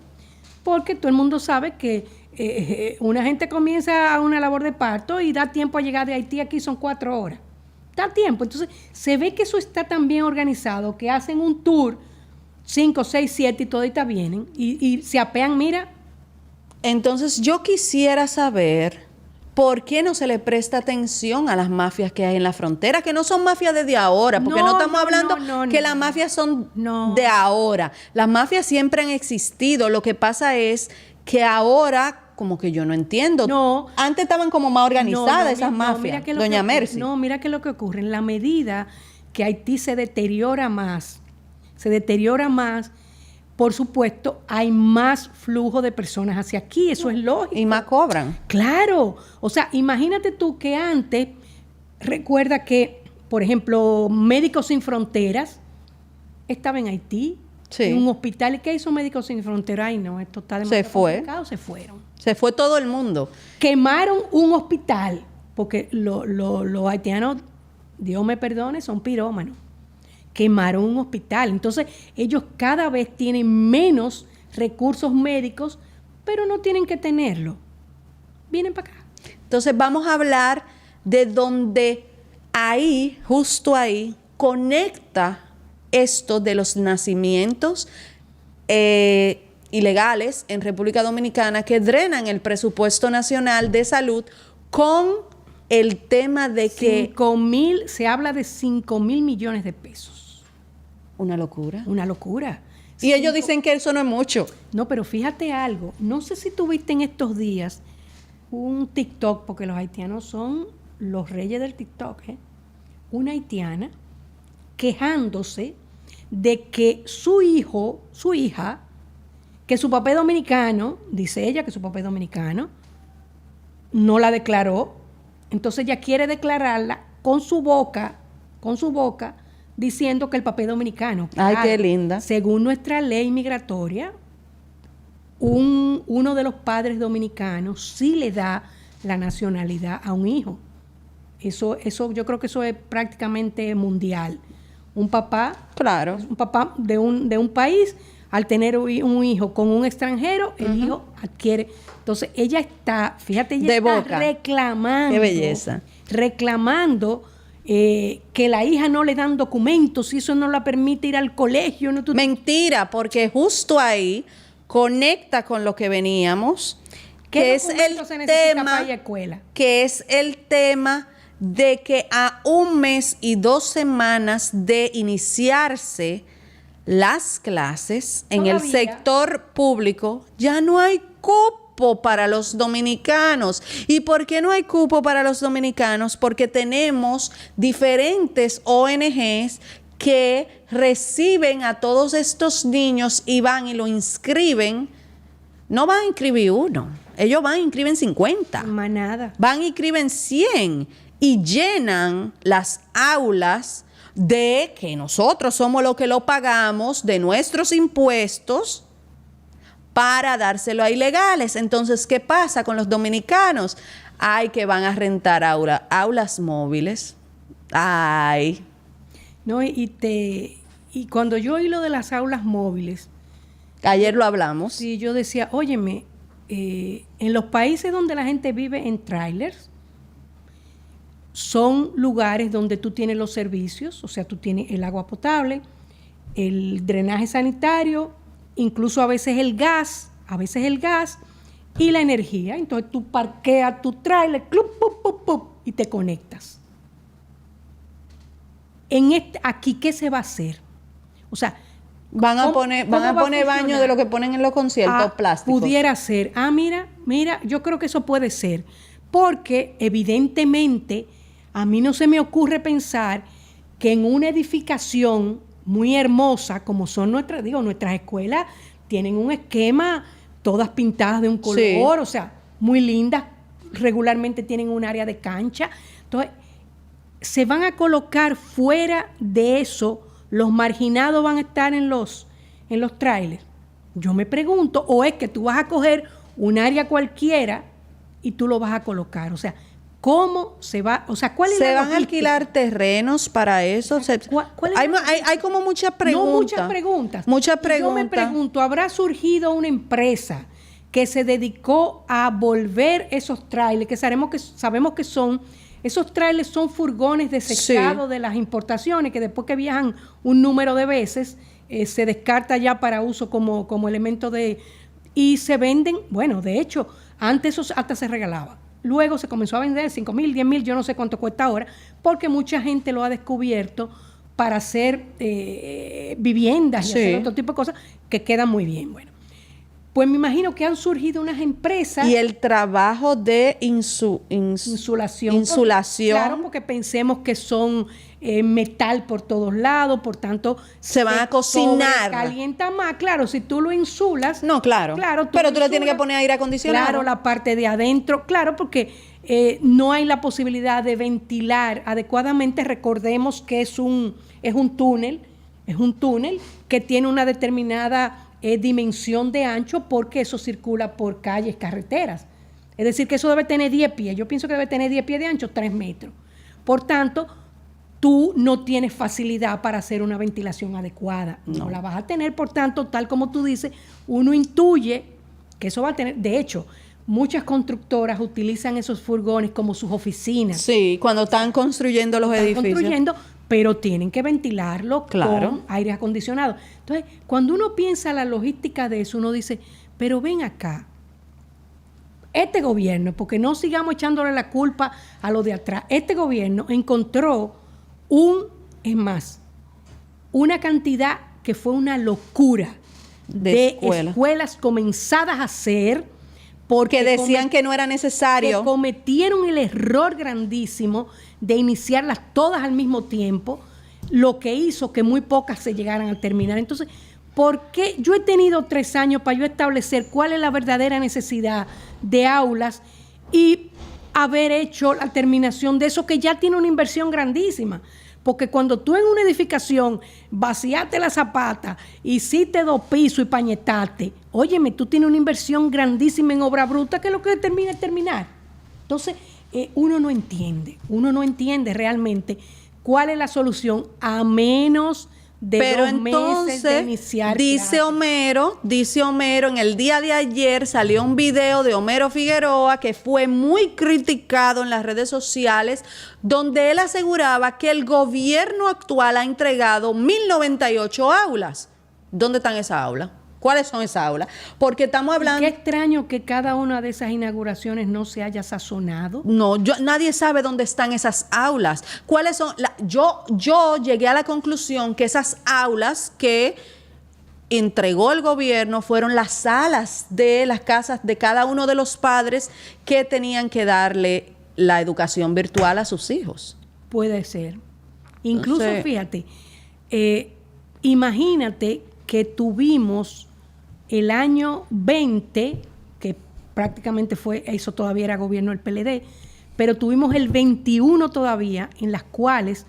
[SPEAKER 2] Porque todo el mundo sabe que una gente comienza una labor de parto y da tiempo a llegar de Haití, aquí son 4 horas. Da tiempo. Entonces, se ve que eso está tan bien organizado que hacen un tour, 5, 6, 7 y toditas vienen y se apean, mira.
[SPEAKER 1] Entonces, yo quisiera saber por qué no se le presta atención a las mafias que hay en la frontera, que no son mafias desde ahora, porque no estamos hablando que las mafias son de ahora. Las mafias siempre han existido. Lo que pasa es que ahora, como que yo no entiendo.
[SPEAKER 2] No.
[SPEAKER 1] Antes estaban como más organizadas esas
[SPEAKER 2] mira
[SPEAKER 1] mafias,
[SPEAKER 2] que
[SPEAKER 1] doña Mercy.
[SPEAKER 2] No, mira que lo que ocurre. En la medida que Haití se deteriora más, por supuesto, hay más flujo de personas hacia aquí. Eso es lógico.
[SPEAKER 1] Y más cobran.
[SPEAKER 2] Claro. O sea, imagínate tú que antes, recuerda que, por ejemplo, Médicos Sin Fronteras estaba en Haití.
[SPEAKER 1] Sí.
[SPEAKER 2] En un hospital. ¿Y qué hizo Médicos Sin Fronteras? Ay, no, esto está demasiado complicado. Se fueron.
[SPEAKER 1] Se fue todo el mundo.
[SPEAKER 2] Quemaron un hospital, porque los haitianos, Dios me perdone, son pirómanos. Quemaron un hospital. Entonces, ellos cada vez tienen menos recursos médicos, pero no tienen que tenerlo. Vienen para acá.
[SPEAKER 1] Entonces, vamos a hablar de donde ahí, justo ahí, conecta esto de los nacimientos ilegales en República Dominicana que drenan el presupuesto nacional de salud con el tema de que...
[SPEAKER 2] Se habla de 5,000 millones de pesos.
[SPEAKER 1] Una locura.
[SPEAKER 2] Una locura.
[SPEAKER 1] Y ellos dicen que eso no es mucho.
[SPEAKER 2] No, pero fíjate algo. No sé si tuviste en estos días un TikTok, porque los haitianos son los reyes del TikTok, ¿eh? Una haitiana quejándose de que su hija, que su papá es dominicano, dice ella que su papá es dominicano, no la declaró. Entonces ella quiere declararla con su boca, diciendo que el papá es dominicano.
[SPEAKER 1] Ay, qué linda.
[SPEAKER 2] Según nuestra ley migratoria, uno de los padres dominicanos sí le da la nacionalidad a un hijo. Eso yo creo que eso es prácticamente mundial. Un papá de un país, al tener un hijo con un extranjero, el hijo adquiere. Entonces, ella está reclamando.
[SPEAKER 1] Qué belleza.
[SPEAKER 2] Reclamando que la hija no le dan documentos y eso no la permite ir al colegio. No,
[SPEAKER 1] Mentira, porque justo ahí conecta con lo que veníamos, que es el tema de que a 1 mes y 2 semanas de iniciarse las clases en el sector público ya no hay cupo. cupo para los dominicanos. ¿Y por qué no hay cupo para los dominicanos? Porque tenemos diferentes ONGs que reciben a todos estos niños y van y lo inscriben. No van a inscribir uno, ellos van a inscribir 50.
[SPEAKER 2] Manada.
[SPEAKER 1] Van y inscriben 100 y llenan las aulas de que nosotros somos los que lo pagamos de nuestros impuestos para dárselo a ilegales. Entonces, ¿qué pasa con los dominicanos? Ay, que van a rentar aulas móviles. Ay.
[SPEAKER 2] No, y cuando yo oí lo de las aulas móviles,
[SPEAKER 1] Ayer lo hablamos.
[SPEAKER 2] sí, yo decía, óyeme, en los países donde la gente vive en trailers, son lugares donde tú tienes los servicios, o sea, tú tienes el agua potable, el drenaje sanitario, incluso a veces el gas y la energía. Entonces tú parqueas tu trailer, clup, pup, pup, pup, y te conectas. Aquí, ¿qué se va a hacer? O sea,
[SPEAKER 1] Van a poner baño de lo que ponen en los conciertos plásticos.
[SPEAKER 2] Pudiera ser. Mira, yo creo que eso puede ser. Porque evidentemente a mí no se me ocurre pensar que en una edificación muy hermosa, como son nuestras escuelas, tienen un esquema, todas pintadas de un color,
[SPEAKER 1] Sí.
[SPEAKER 2] o sea, muy lindas, regularmente tienen un área de cancha. Entonces, se van a colocar fuera de eso, los marginados van a estar en los trailers. Yo me pregunto, o es que tú vas a coger un área cualquiera y tú lo vas a colocar. O sea, ¿cómo se va? O sea, ¿cuál es
[SPEAKER 1] ¿Se
[SPEAKER 2] la
[SPEAKER 1] van a
[SPEAKER 2] logística?
[SPEAKER 1] alquilar terrenos para eso?
[SPEAKER 2] ¿Cuál es
[SPEAKER 1] Hay como muchas preguntas.
[SPEAKER 2] No, muchas preguntas.
[SPEAKER 1] Muchas
[SPEAKER 2] Y yo me
[SPEAKER 1] preguntas.
[SPEAKER 2] pregunto, ¿habrá surgido una empresa que se dedicó a volver esos trailers, que sabemos que son, esos trailers son furgones desechados de las importaciones, que después que viajan un número de veces, se descarta ya para uso como elemento de... Y se venden, bueno, de hecho, antes eso hasta se regalaba. Luego se comenzó a vender 5,000, 10,000, yo no sé cuánto cuesta ahora, porque mucha gente lo ha descubierto para hacer viviendas y hacer otro tipo de cosas que quedan muy bien. Bueno, pues me imagino que han surgido unas empresas...
[SPEAKER 1] Y el trabajo de
[SPEAKER 2] insulación. Claro, porque pensemos que son metal por todos lados, por tanto...
[SPEAKER 1] Se van a cocinar.
[SPEAKER 2] Calienta más. Claro, si tú lo insulas...
[SPEAKER 1] No, claro. Pero tú le tienes que poner aire acondicionado.
[SPEAKER 2] Claro, la parte de adentro. Claro, porque no hay la posibilidad de ventilar adecuadamente. Recordemos que es un túnel que tiene una determinada... dimensión de ancho, porque eso circula por calles, carreteras. Es decir, que eso debe tener 10 pies. Yo pienso que debe tener 10 pies de ancho, 3 metros. Por tanto, tú no tienes facilidad para hacer una ventilación adecuada. No la vas a tener, por tanto, tal como tú dices, uno intuye que eso va a tener... De hecho, muchas constructoras utilizan esos furgones como sus oficinas.
[SPEAKER 1] Sí, cuando están construyendo los edificios.
[SPEAKER 2] Pero tienen que ventilarlo con aire acondicionado. Entonces, cuando uno piensa la logística de eso, uno dice, pero ven acá, este gobierno, porque no sigamos echándole la culpa a los de atrás, este gobierno encontró una cantidad que fue una locura de escuelas comenzadas a hacer, porque
[SPEAKER 1] decían que no era necesario.
[SPEAKER 2] Que cometieron el error grandísimo de iniciarlas todas al mismo tiempo, lo que hizo que muy pocas se llegaran a terminar. Entonces, ¿por qué yo he tenido 3 años para yo establecer cuál es la verdadera necesidad de aulas y haber hecho la terminación de eso que ya tiene una inversión grandísima? Porque cuando tú en una edificación vaciaste la zapata, hiciste 2 pisos y pañetaste, óyeme, tú tienes una inversión grandísima en obra bruta que lo que determina es terminar. Entonces, uno no entiende realmente cuál es la solución a menos de
[SPEAKER 1] Pero
[SPEAKER 2] 2 meses de iniciar
[SPEAKER 1] dice
[SPEAKER 2] clases.
[SPEAKER 1] Homero, en el día de ayer salió un video de Homero Figueroa que fue muy criticado en las redes sociales, donde él aseguraba que el gobierno actual ha entregado 1,098 aulas. ¿Dónde están esas aulas? ¿Cuáles son esas aulas? Porque estamos hablando...
[SPEAKER 2] Qué extraño que cada una de esas inauguraciones no se haya sazonado.
[SPEAKER 1] No, nadie sabe dónde están esas aulas. ¿Cuáles son? Yo llegué a la conclusión que esas aulas que entregó el gobierno fueron las salas de las casas de cada uno de los padres que tenían que darle la educación virtual a sus hijos.
[SPEAKER 2] Puede ser. Incluso,
[SPEAKER 1] Entonces,
[SPEAKER 2] fíjate, imagínate que tuvimos el año 20, que prácticamente eso todavía era gobierno del PLD, pero tuvimos el 21 todavía, en las cuales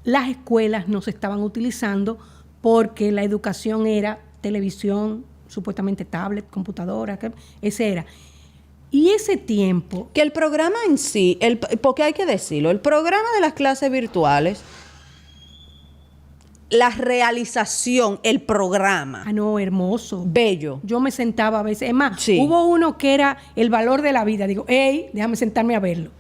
[SPEAKER 2] las escuelas no se estaban utilizando porque la educación era televisión, supuestamente tablet, computadora, ese era. Y ese tiempo...
[SPEAKER 1] Que el programa en sí, porque hay que decirlo, el programa de las clases virtuales, la realización, el programa.
[SPEAKER 2] Ah, no, hermoso.
[SPEAKER 1] Bello.
[SPEAKER 2] Yo me sentaba a veces. Es más,
[SPEAKER 1] Sí.
[SPEAKER 2] hubo uno que era el valor de la vida. Digo, hey, déjame sentarme a verlo.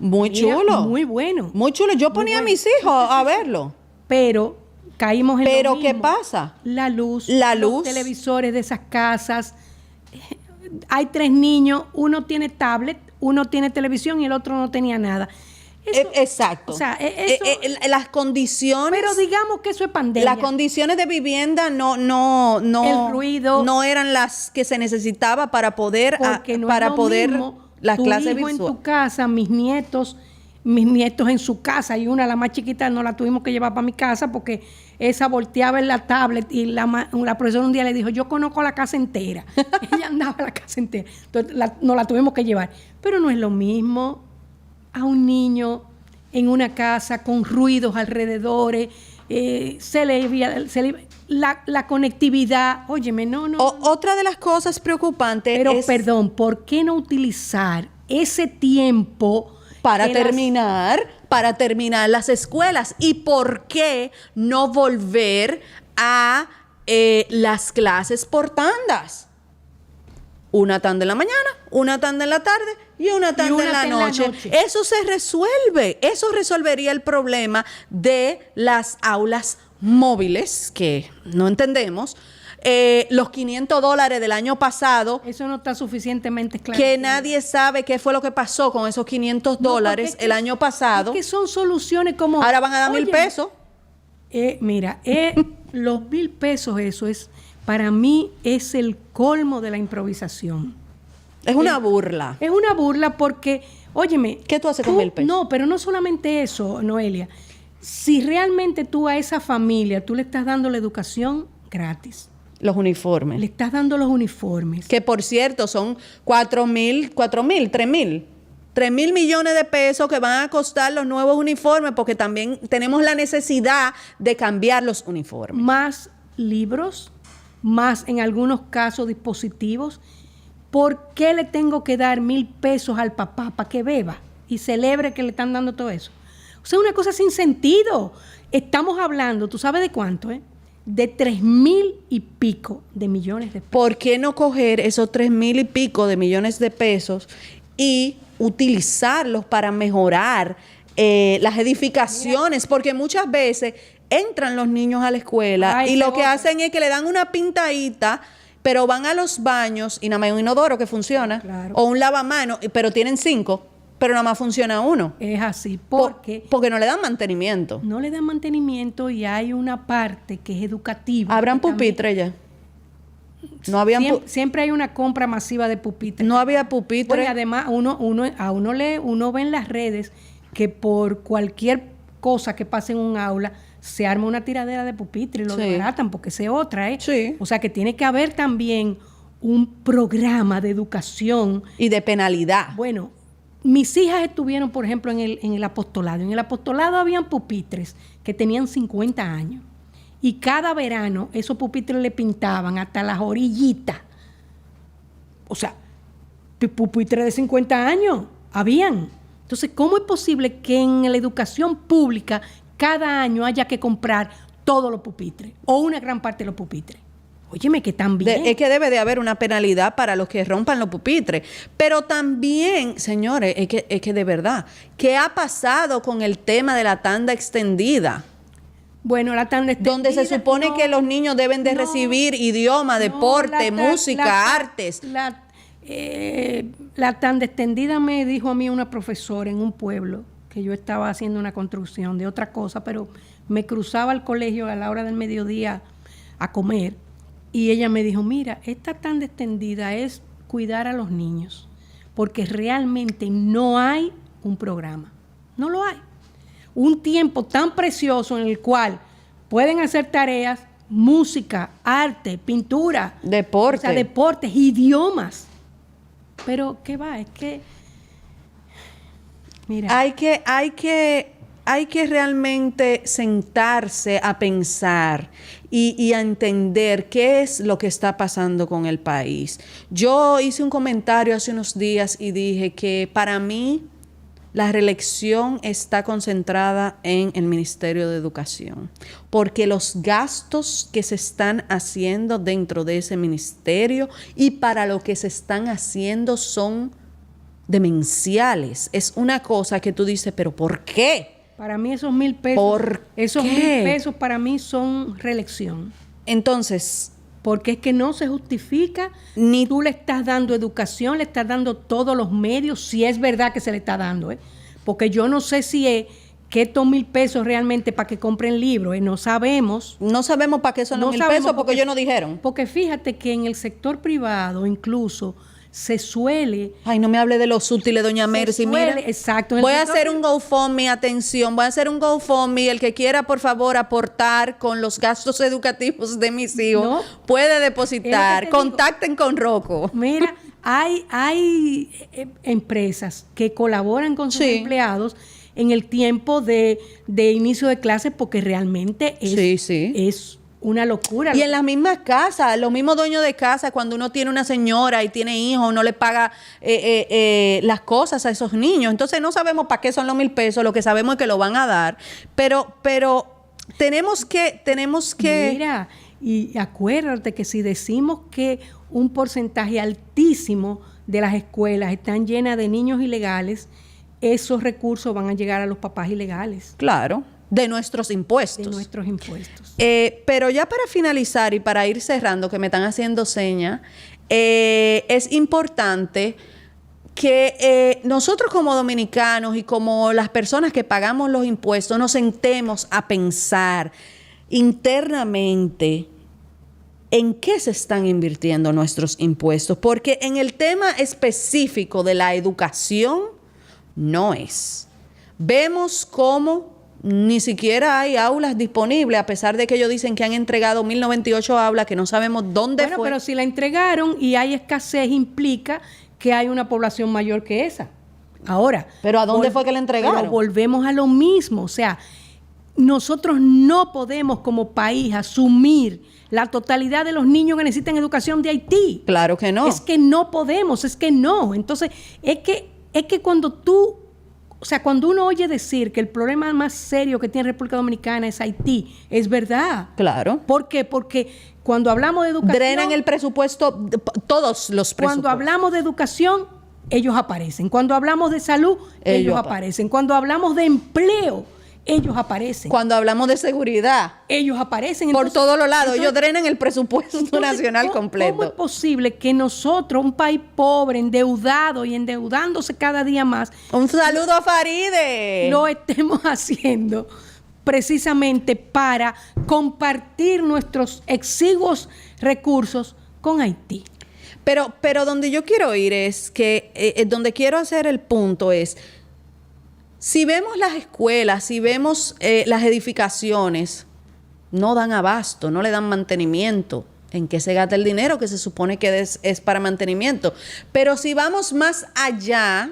[SPEAKER 1] Muy
[SPEAKER 2] Mira,
[SPEAKER 1] chulo.
[SPEAKER 2] muy bueno.
[SPEAKER 1] Muy chulo. Yo ponía a mis hijos a verlo.
[SPEAKER 2] Pero caímos en
[SPEAKER 1] Pero
[SPEAKER 2] lo
[SPEAKER 1] ¿qué
[SPEAKER 2] mismo.
[SPEAKER 1] pasa?
[SPEAKER 2] La luz.
[SPEAKER 1] La
[SPEAKER 2] los
[SPEAKER 1] luz.
[SPEAKER 2] televisores de esas casas. Hay 3 niños. Uno tiene tablet, uno tiene televisión y el otro no tenía nada. Eso,
[SPEAKER 1] Exacto.
[SPEAKER 2] o sea, eso...
[SPEAKER 1] las condiciones.
[SPEAKER 2] pero digamos que eso es pandemia.
[SPEAKER 1] Las condiciones de vivienda no
[SPEAKER 2] El ruido.
[SPEAKER 1] no eran las que se necesitaba para poder
[SPEAKER 2] Porque no
[SPEAKER 1] para
[SPEAKER 2] es lo
[SPEAKER 1] poder
[SPEAKER 2] mismo
[SPEAKER 1] las
[SPEAKER 2] tu
[SPEAKER 1] clases
[SPEAKER 2] hijo en
[SPEAKER 1] virtuales.
[SPEAKER 2] tu casa, mis nietos en su casa, y una, la más chiquita, no la tuvimos que llevar para mi casa porque esa volteaba en la tablet y la profesora un día le dijo, yo conozco la casa entera. Ella andaba a la casa entera. Entonces no la tuvimos que llevar. Pero no es lo mismo a un niño en una casa con ruidos alrededor, la conectividad. Óyeme, no.
[SPEAKER 1] Otra de las cosas preocupantes
[SPEAKER 2] Pero
[SPEAKER 1] es
[SPEAKER 2] perdón, ¿por qué no utilizar ese tiempo
[SPEAKER 1] para
[SPEAKER 2] que
[SPEAKER 1] terminar las escuelas? ¿Y por qué no volver a las clases por tandas? Una tanda en la mañana, una tanda en la tarde y una tanda en la noche. Eso se resuelve. Eso resolvería el problema de las aulas móviles, que no entendemos. Los $500 del año pasado,
[SPEAKER 2] Eso no está suficientemente claro.
[SPEAKER 1] que nadie sabe qué fue lo que pasó con esos $500 el año pasado.
[SPEAKER 2] Es que son soluciones como...
[SPEAKER 1] Ahora van a dar
[SPEAKER 2] Oye,
[SPEAKER 1] 1,000 pesos.
[SPEAKER 2] Mira, los 1,000 pesos, eso es, para mí, es el colmo de la improvisación.
[SPEAKER 1] Es una burla.
[SPEAKER 2] Es una burla porque, óyeme...
[SPEAKER 1] ¿Qué tú haces con 1,000 pesos?
[SPEAKER 2] No, pero no solamente eso, Noelia. Si realmente tú a esa familia, tú le estás dando la educación gratis.
[SPEAKER 1] Los uniformes.
[SPEAKER 2] Le estás dando los uniformes.
[SPEAKER 1] Que por cierto son 3,000 millones de pesos que van a costar los nuevos uniformes, porque también tenemos la necesidad de cambiar los uniformes.
[SPEAKER 2] Más libros, más en algunos casos dispositivos. ¿Por qué le tengo que dar 1,000 pesos al papá para que beba y celebre que le están dando todo eso? O sea, una cosa sin sentido. Estamos hablando, ¿tú sabes de cuánto, de 3,000 y pico de millones de pesos.
[SPEAKER 1] ¿Por qué no coger esos 3,000 y pico de millones de pesos y utilizarlos para mejorar las edificaciones? Porque muchas veces entran los niños a la escuela y lo que hacen es que le dan una pintadita, pero van a los baños y nada más hay un inodoro que funciona,
[SPEAKER 2] Claro.
[SPEAKER 1] o un lavamanos, pero tienen 5, pero nada más funciona uno.
[SPEAKER 2] Es así, porque
[SPEAKER 1] Porque no le dan mantenimiento.
[SPEAKER 2] no le dan mantenimiento y hay una parte que es educativa.
[SPEAKER 1] ¿Habrán
[SPEAKER 2] que también-
[SPEAKER 1] pupitres ya? No habían
[SPEAKER 2] siempre hay una compra masiva de pupitres.
[SPEAKER 1] no había pupitres.
[SPEAKER 2] Bueno, y además uno ve en las redes que por cualquier cosa que pase en un aula se arma una tiradera de pupitre y lo
[SPEAKER 1] Sí.
[SPEAKER 2] desbaratan porque esa es otra,
[SPEAKER 1] Sí.
[SPEAKER 2] O sea que tiene que haber también un programa de educación.
[SPEAKER 1] Y de penalidad.
[SPEAKER 2] Bueno, mis hijas estuvieron, por ejemplo, en el apostolado. En el apostolado habían pupitres que tenían 50 años. Y cada verano esos pupitres le pintaban hasta las orillitas. O sea, pupitres de 50 años habían. Entonces, ¿cómo es posible que en la educación pública cada año haya que comprar todos los pupitres o una gran parte de los pupitres? Óyeme, que también...
[SPEAKER 1] Es que debe de haber una penalidad para los que rompan los pupitres. Pero también, señores, es que de verdad, ¿qué ha pasado con el tema de la tanda extendida?
[SPEAKER 2] Bueno, la tanda extendida,
[SPEAKER 1] Donde se supone
[SPEAKER 2] no,
[SPEAKER 1] que los niños deben de
[SPEAKER 2] no,
[SPEAKER 1] recibir idioma,
[SPEAKER 2] no,
[SPEAKER 1] deporte, música,
[SPEAKER 2] la
[SPEAKER 1] artes.
[SPEAKER 2] La tanda extendida me dijo a mí una profesora en un pueblo que yo estaba haciendo una construcción de otra cosa, pero me cruzaba al colegio a la hora del mediodía a comer Y ella me dijo, mira, esta tan extendida es cuidar a los niños, porque realmente no hay un programa, no lo hay. Un tiempo tan precioso en el cual pueden hacer tareas, música, arte, pintura,
[SPEAKER 1] deporte,
[SPEAKER 2] o sea, deportes, idiomas. Pero ¿qué va? Es que, mira,
[SPEAKER 1] hay que realmente sentarse a pensar y a entender qué es lo que está pasando con el país. Yo hice un comentario hace unos días y dije que para mí la reelección está concentrada en el Ministerio de Educación, porque los gastos que se están haciendo dentro de ese ministerio y para lo que se están haciendo son demenciales. Es una cosa que tú dices, pero ¿por qué?
[SPEAKER 2] para mí esos 1,000 pesos,
[SPEAKER 1] ¿Por
[SPEAKER 2] esos
[SPEAKER 1] qué?
[SPEAKER 2] 1,000 pesos para mí son reelección.
[SPEAKER 1] Entonces,
[SPEAKER 2] Porque es que no se justifica,
[SPEAKER 1] Ni-
[SPEAKER 2] tú le estás dando educación, le estás dando todos los medios, si es verdad que se le está dando, ¿eh? Porque yo no sé si es que estos 1,000 pesos realmente para que compren libros, no sabemos.
[SPEAKER 1] no sabemos para qué son los
[SPEAKER 2] No
[SPEAKER 1] 1,000
[SPEAKER 2] sabemos
[SPEAKER 1] pesos porque ellos no dijeron.
[SPEAKER 2] Porque fíjate que en el sector privado incluso se suele...
[SPEAKER 1] Ay, no me hable de los útiles, doña Mercy. Mira,
[SPEAKER 2] exacto.
[SPEAKER 1] voy a hacer un GoFundMe, atención, voy a hacer un GoFundMe. El que quiera, por favor, aportar con los gastos educativos de mis hijos,
[SPEAKER 2] No.
[SPEAKER 1] puede depositar.
[SPEAKER 2] Es lo que te
[SPEAKER 1] Contacten con Rocco.
[SPEAKER 2] Mira, hay empresas que colaboran con sus
[SPEAKER 1] Sí.
[SPEAKER 2] empleados en el tiempo de inicio de clases porque realmente es una locura.
[SPEAKER 1] Y en las mismas casas, los mismos dueños de casa, cuando uno tiene una señora y tiene hijos, no le paga las cosas a esos niños. Entonces no sabemos para qué son los 1,000 pesos, lo que sabemos es que lo van a dar. Pero tenemos que...
[SPEAKER 2] Mira, y acuérdate que si decimos que un porcentaje altísimo de las escuelas están llenas de niños ilegales, esos recursos van a llegar a los papás ilegales
[SPEAKER 1] Claro, de nuestros impuestos.
[SPEAKER 2] de nuestros impuestos.
[SPEAKER 1] Pero ya para finalizar y para ir cerrando, que me están haciendo señas, es importante que nosotros como dominicanos y como las personas que pagamos los impuestos nos sentemos a pensar internamente en qué se están invirtiendo nuestros impuestos, porque en el tema específico de la educación no es. Vemos cómo ni siquiera hay aulas disponibles, a pesar de que ellos dicen que han entregado 1,098 aulas, que no sabemos dónde
[SPEAKER 2] Bueno,
[SPEAKER 1] fue.
[SPEAKER 2] pero si la entregaron y hay escasez, implica que hay una población mayor que esa. Ahora.
[SPEAKER 1] ¿Pero a dónde fue que la entregaron?
[SPEAKER 2] Pero volvemos a lo mismo. O sea, nosotros no podemos como país asumir la totalidad de los niños que necesitan educación de Haití.
[SPEAKER 1] Claro que no.
[SPEAKER 2] Es que no podemos, es que no. Entonces, es que cuando tú, o sea, cuando uno oye decir que el problema más serio que tiene República Dominicana es Haití, es verdad.
[SPEAKER 1] Claro.
[SPEAKER 2] ¿Por qué? Porque cuando hablamos de educación...
[SPEAKER 1] Drenan el presupuesto, todos los presupuestos.
[SPEAKER 2] Cuando hablamos de educación, ellos aparecen. Cuando hablamos de salud, ellos aparecen. Cuando hablamos de empleo, ellos aparecen.
[SPEAKER 1] Cuando hablamos de seguridad,
[SPEAKER 2] ellos aparecen.
[SPEAKER 1] por
[SPEAKER 2] Entonces,
[SPEAKER 1] todos los lados, ellos drenan el presupuesto nacional
[SPEAKER 2] ¿cómo es
[SPEAKER 1] completo.
[SPEAKER 2] posible que nosotros, un país pobre, endeudado y endeudándose cada día más,
[SPEAKER 1] Un saludo a Faride.
[SPEAKER 2] lo estemos haciendo precisamente para compartir nuestros exiguos recursos con Haití?
[SPEAKER 1] Pero donde yo quiero ir es que, donde quiero hacer el punto es, si vemos las escuelas, si vemos las edificaciones, no dan abasto, no le dan mantenimiento. ¿En qué se gasta el dinero que se supone que es para mantenimiento? Pero si vamos más allá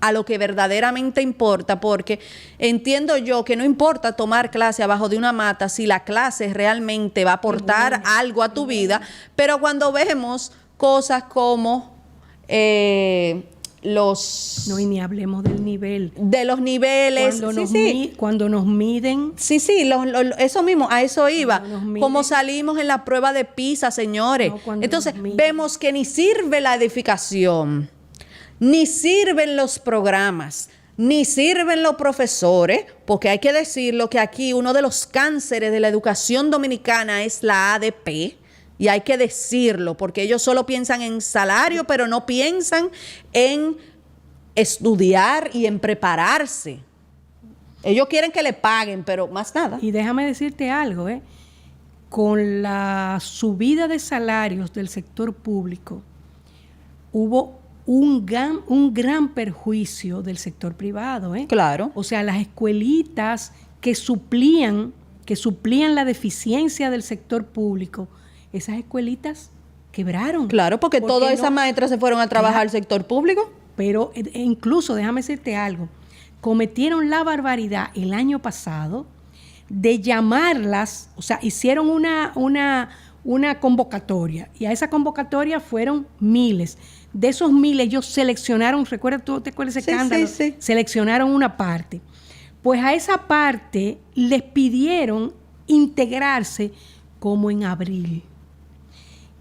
[SPEAKER 1] a lo que verdaderamente importa, porque entiendo yo que no importa tomar clase abajo de una mata si la clase realmente va a aportar algo a tu vida, pero cuando vemos cosas como
[SPEAKER 2] No, y ni hablemos del nivel.
[SPEAKER 1] de los niveles,
[SPEAKER 2] Cuando nos miden,
[SPEAKER 1] Sí, eso mismo, a eso iba.
[SPEAKER 2] Cuando nos miden.
[SPEAKER 1] Como salimos en la prueba de PISA, señores.
[SPEAKER 2] No, cuando
[SPEAKER 1] Entonces,
[SPEAKER 2] nos miden.
[SPEAKER 1] vemos que ni sirve la edificación, ni sirven los programas, ni sirven los profesores, porque hay que decirlo que aquí uno de los cánceres de la educación dominicana es la ADP. Y hay que decirlo, porque ellos solo piensan en salario, pero no piensan en estudiar y en prepararse. Ellos quieren que le paguen, pero más nada.
[SPEAKER 2] y déjame decirte algo, con la subida de salarios del sector público, hubo un gran perjuicio del sector privado.
[SPEAKER 1] Claro.
[SPEAKER 2] O sea, las escuelitas que suplían la deficiencia del sector público, esas escuelitas quebraron.
[SPEAKER 1] Claro, porque todas esas maestras se fueron a trabajar al sector público.
[SPEAKER 2] Pero incluso, déjame decirte algo, cometieron la barbaridad el año pasado de llamarlas, o sea, hicieron una convocatoria, y a esa convocatoria fueron miles. De esos miles ellos seleccionaron, ¿recuerdas tú te acuerdas ese escándalo?
[SPEAKER 1] Sí.
[SPEAKER 2] Seleccionaron una parte. Pues a esa parte les pidieron integrarse como en abril.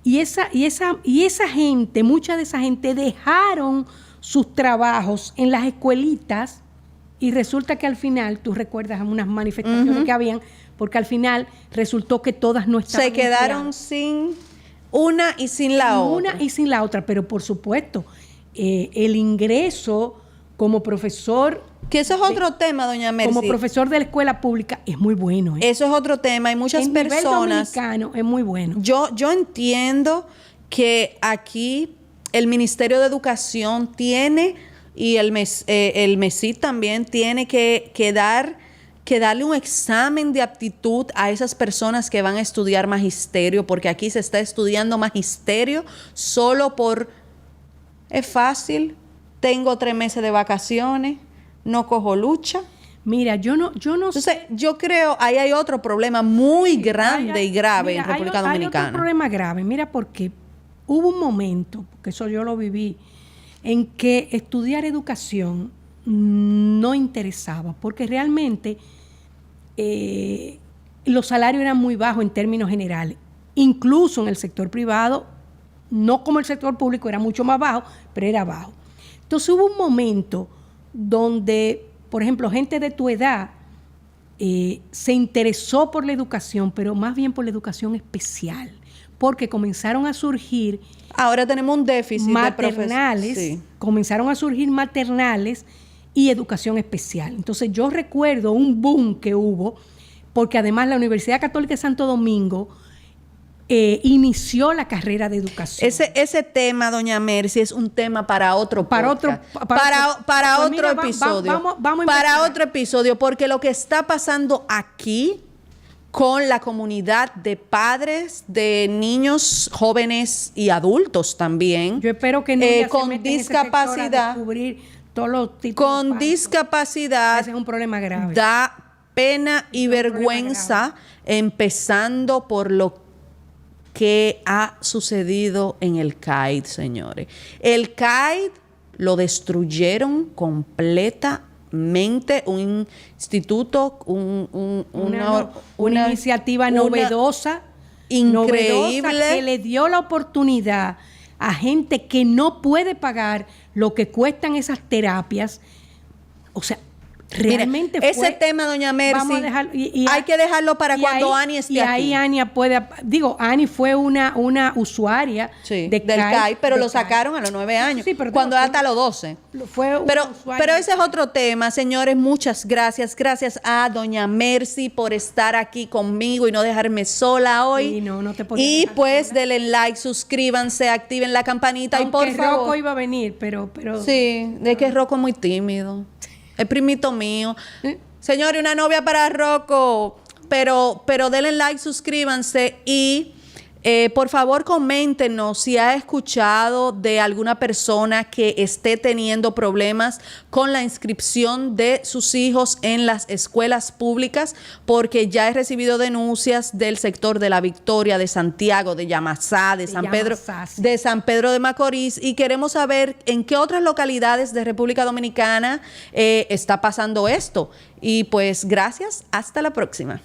[SPEAKER 2] Y esa gente, mucha de esa gente dejaron sus trabajos en las escuelitas, y resulta que al final, tú recuerdas unas manifestaciones que habían, porque al final resultó que todas no estaban.
[SPEAKER 1] Se quedaron sin una y sin la otra.
[SPEAKER 2] Una y sin la otra, pero por supuesto, el ingreso como profesor...
[SPEAKER 1] Que eso es otro tema, doña Mercy.
[SPEAKER 2] Como profesor de la escuela pública es muy bueno.
[SPEAKER 1] Eso es otro tema. Hay muchas personas...
[SPEAKER 2] En nivel dominicano es muy bueno.
[SPEAKER 1] Yo entiendo que aquí el Ministerio de Educación tiene, y el MESID también tiene que darle un examen de aptitud a esas personas que van a estudiar magisterio, porque aquí se está estudiando magisterio solo por... Es fácil, tengo 3 meses de vacaciones, no cojo lucha.
[SPEAKER 2] Mira, yo no
[SPEAKER 1] Entonces, yo creo, ahí hay otro problema muy grande y grave en República Dominicana.
[SPEAKER 2] Hay otro problema grave, mira, porque hubo un momento, porque eso yo lo viví, en que estudiar educación no interesaba, porque realmente los salarios eran muy bajos en términos generales. Incluso en el sector privado, no como el sector público, era mucho más bajo, pero era bajo. Entonces hubo un momento donde, por ejemplo, gente de tu edad se interesó por la educación, pero más bien por la educación especial, porque comenzaron a surgir...
[SPEAKER 1] Ahora tenemos un déficit
[SPEAKER 2] maternales,
[SPEAKER 1] de
[SPEAKER 2] comenzaron a surgir maternales y educación especial. Entonces yo recuerdo un boom que hubo, porque además la Universidad Católica de Santo Domingo inició la carrera de educación.
[SPEAKER 1] Ese tema, doña Mercy, es un tema para otro podcast. Para otro episodio.
[SPEAKER 2] Vamos
[SPEAKER 1] para otro episodio, porque lo que está pasando aquí con la comunidad de padres, de niños, jóvenes y adultos también.
[SPEAKER 2] Yo espero que no
[SPEAKER 1] con discapacidad,
[SPEAKER 2] descubrir todos los tipos
[SPEAKER 1] con discapacidad.
[SPEAKER 2] Ese es un problema grave.
[SPEAKER 1] Da pena y vergüenza, empezando por lo que ha sucedido en el CAID, señores. El CAID lo destruyeron completamente, un instituto,
[SPEAKER 2] una iniciativa novedosa,
[SPEAKER 1] increíble,
[SPEAKER 2] que le dio la oportunidad a gente que no puede pagar lo que cuestan esas terapias. O sea, realmente
[SPEAKER 1] mire, ese tema, doña Mercy, hay que dejarlo para cuando Ani esté aquí.
[SPEAKER 2] Y ahí Ani puede... Digo, Ani fue una usuaria
[SPEAKER 1] del CAI, pero lo sacaron a los 9 años, cuando hasta los 12. Pero ese es otro tema, señores. Muchas gracias. Gracias a doña Mercy por estar aquí conmigo y no dejarme sola hoy. Y pues denle like, suscríbanse, activen la campanita.
[SPEAKER 2] Aunque
[SPEAKER 1] y por favor...
[SPEAKER 2] Rocco iba a venir, pero...
[SPEAKER 1] Sí, de que Rocco es muy tímido. El primito mío. Señores, una novia para Rocco. Pero denle like, suscríbanse y por favor coméntenos si ha escuchado de alguna persona que esté teniendo problemas con la inscripción de sus hijos en las escuelas públicas, porque ya he recibido denuncias del sector de La Victoria, de Santiago, de Yamasá, de San Pedro de Macorís, y queremos saber en qué otras localidades de República Dominicana está pasando esto. Y pues gracias, hasta la próxima.